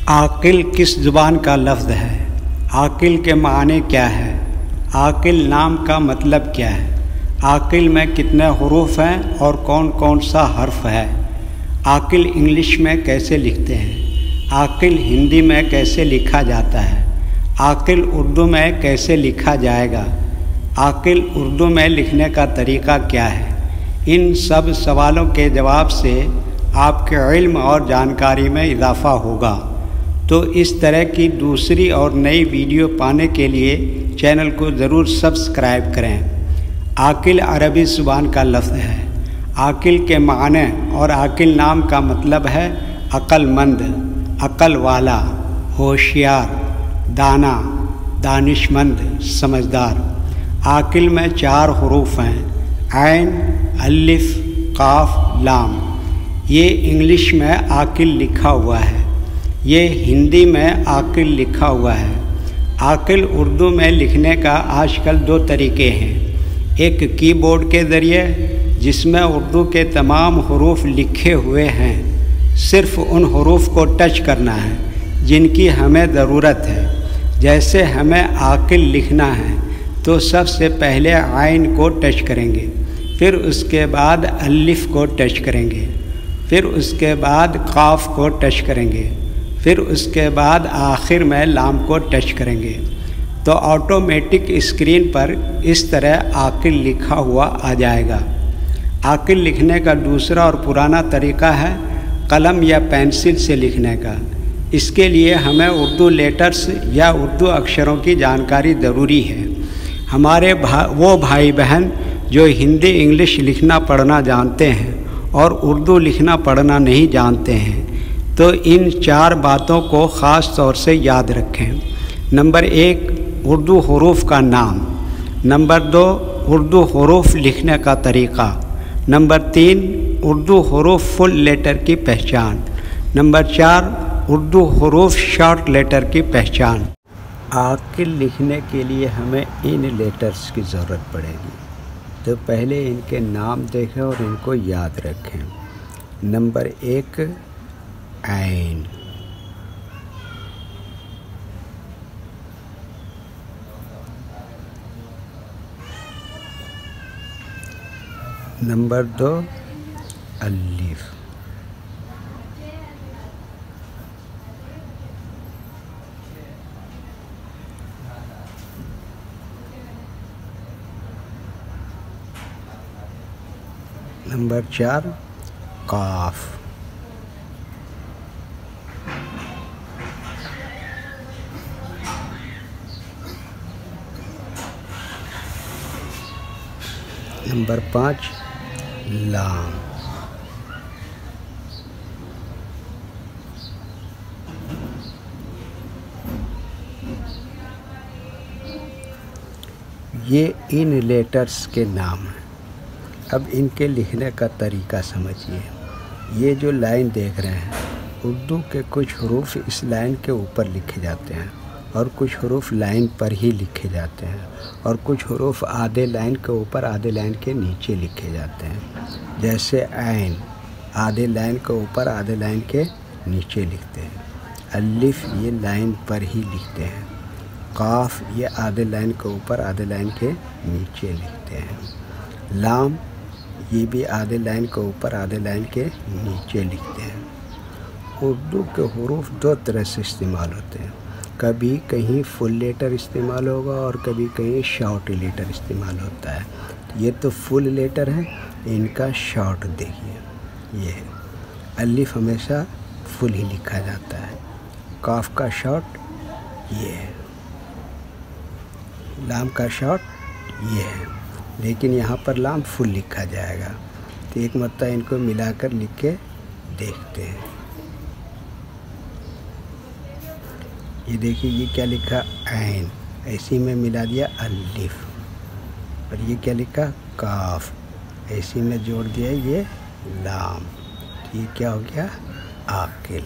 عاقل کس زبان کا لفظ ہے؟ عاقل کے معنی کیا ہے؟ عاقل نام کا مطلب کیا ہے؟ عاقل میں کتنے حروف ہیں اور کون کون سا حرف ہے؟ عاقل انگلش میں کیسے لکھتے ہیں؟ عاقل ہندی میں کیسے لکھا جاتا ہے؟ عاقل اردو میں کیسے لکھا جائے گا؟ عاقل اردو میں لکھنے کا طریقہ کیا ہے؟ ان سب سوالوں کے جواب سے آپ کے علم اور جانکاری میں اضافہ ہوگا۔ تو اس طرح کی دوسری اور نئی ویڈیو پانے کے لیے چینل کو ضرور سبسکرائب کریں۔ عاقل عربی زبان کا لفظ ہے۔ عاقل کے معنی اور عاقل نام کا مطلب ہے عقل مند، عقل والا، ہوشیار، دانا، دانش مند، سمجھدار۔ عاقل میں 4 حروف ہیں: عین، الف، قاف، لام۔ یہ انگلش میں عاقل لکھا ہوا ہے، یہ ہندی میں عاقل لکھا ہوا ہے۔ عاقل اردو میں لکھنے کا آج کل 2 طریقے ہیں، ایک کی بورڈ کے ذریعے جس میں اردو کے تمام حروف لکھے ہوئے ہیں، صرف ان حروف کو ٹچ کرنا ہے جن کی ہمیں ضرورت ہے۔ جیسے ہمیں عاقل لکھنا ہے تو سب سے پہلے عین کو ٹچ کریں گے، پھر اس کے بعد الف کو ٹچ کریں گے، پھر اس کے بعد قاف کو ٹچ کریں گے، پھر اس کے بعد آخر میں لام کو ٹچ کریں گے تو آٹومیٹک اسکرین پر اس طرح عاقل لکھا ہوا آ جائے گا۔ عاقل لکھنے کا دوسرا اور پرانا طریقہ ہے قلم یا پینسل سے لکھنے کا۔ اس کے لیے ہمیں اردو لیٹرز یا اردو اکشروں کی جانکاری ضروری ہے۔ ہمارے وہ بھائی بہن جو ہندی انگلش لکھنا پڑھنا جانتے ہیں اور اردو لکھنا پڑھنا نہیں جانتے ہیں تو ان 4 باتوں کو خاص طور سے یاد رکھیں۔ نمبر 1، اردو حروف کا نام۔ نمبر 2، اردو حروف لکھنے کا طریقہ۔ نمبر 3، اردو حروف فل لیٹر کی پہچان۔ نمبر 4، اردو حروف شارٹ لیٹر کی پہچان۔ عاقل لکھنے کے لیے ہمیں ان لیٹرز کی ضرورت پڑے گی، تو پہلے ان کے نام دیکھیں اور ان کو یاد رکھیں۔ نمبر 1، عین۔ نمبر 2، الف۔ نمبر 4، قاف۔ نمبر 5، لام۔ یہ ان لیٹرز کے نام ہیں۔ اب ان کے لکھنے کا طریقہ سمجھیے۔ یہ جو لائن دیکھ رہے ہیں، اردو کے کچھ حروف اس لائن کے اوپر لکھے جاتے ہیں اور کچھ حروف لائن پر ہی لکھے جاتے ہیں اور کچھ حروف آدھے لائن کے اوپر آدھے لائن کے نیچے لکھے جاتے ہیں۔ جیسے عین آدھے لائن کے اوپر آدھے لائن کے نیچے لکھتے ہیں۔ الف یہ لائن پر ہی لکھتے ہیں۔ قاف یہ آدھے لائن کے اوپر آدھے لائن کے نیچے لکھتے ہیں۔ لام یہ بھی آدھے لائن کے اوپر آدھے لائن کے نیچے لکھتے ہیں۔ اردو کے حروف 2 طرح سے استعمال ہوتے ہیں، کبھی کہیں فل لیٹر استعمال ہوگا اور کبھی کہیں شارٹ لیٹر استعمال ہوتا ہے۔ یہ تو فل لیٹر ہے، ان کا شارٹ دیکھیے، یہ ہے۔ الف ہمیشہ فل ہی لکھا جاتا ہے، قاف کا شارٹ یہ ہے، لام کا شارٹ یہ ہے، لیکن یہاں پر لام فل لکھا جائے گا۔ تو ایک مرتبہ ان کو ملا کر لکھ کے دیکھتے ہیں۔ یہ دیکھیے یہ کیا لکھا، عین، ایسی میں ملا دیا الف، اور یہ کیا لکھا، قاف، ایسی میں جوڑ دیا یہ لام۔ یہ کیا ہو گیا، عاقل۔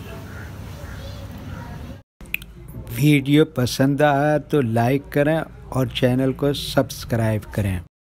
ویڈیو پسند آیا تو لائک کریں اور چینل کو سبسکرائب کریں۔